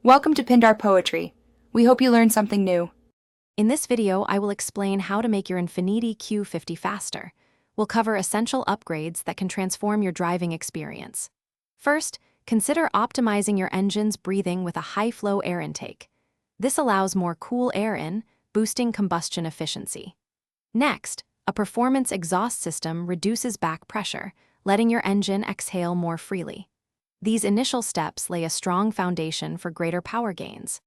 Welcome to Pindar Poetry. We hope you learned something new. In this video, I will explain how to make your Infiniti Q50 faster. We'll cover essential upgrades that can transform your driving experience. First, consider optimizing your engine's breathing with a high-flow air intake. This allows more cool air in, boosting combustion efficiency. Next, a performance exhaust system reduces back pressure, letting your engine exhale more freely. These initial steps lay a strong foundation for greater power gains.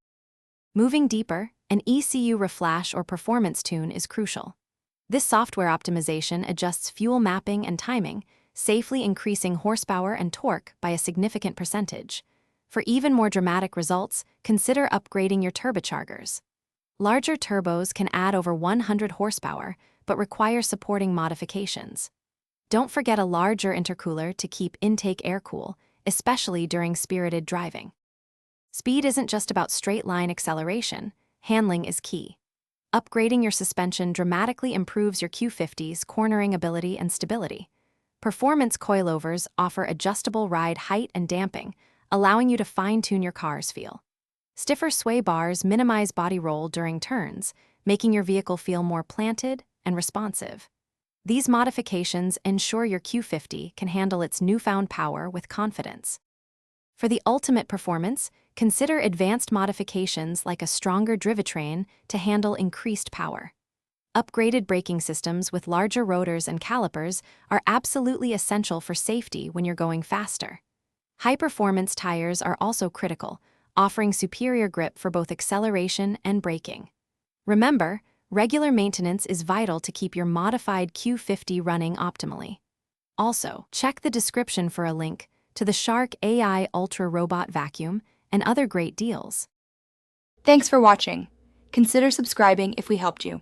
Moving deeper, an ECU reflash or performance tune is crucial. This software optimization adjusts fuel mapping and timing, safely increasing horsepower and torque by a significant percentage. For even more dramatic results, consider upgrading your turbochargers. Larger turbos can add over 100 horsepower, but require supporting modifications. Don't forget a larger intercooler to keep intake air cool, especially during spirited driving. Speed isn't just about straight-line acceleration, handling is key. Upgrading your suspension dramatically improves your Q50's cornering ability and stability. Performance coilovers offer adjustable ride height and damping, allowing you to fine-tune your car's feel. Stiffer sway bars minimize body roll during turns, making your vehicle feel more planted and responsive. These modifications ensure your Q50 can handle its newfound power with confidence. For the ultimate performance, consider advanced modifications like a stronger drivetrain to handle increased power. Upgraded braking systems with larger rotors and calipers are absolutely essential for safety when you're going faster. High-performance tires are also critical, offering superior grip for both acceleration and braking. Remember, regular maintenance is vital to keep your modified Q50 running optimally. Also, check the description for a link to the Shark AI Ultra Robot Vacuum and other great deals. Thanks for watching. Consider subscribing if we helped you.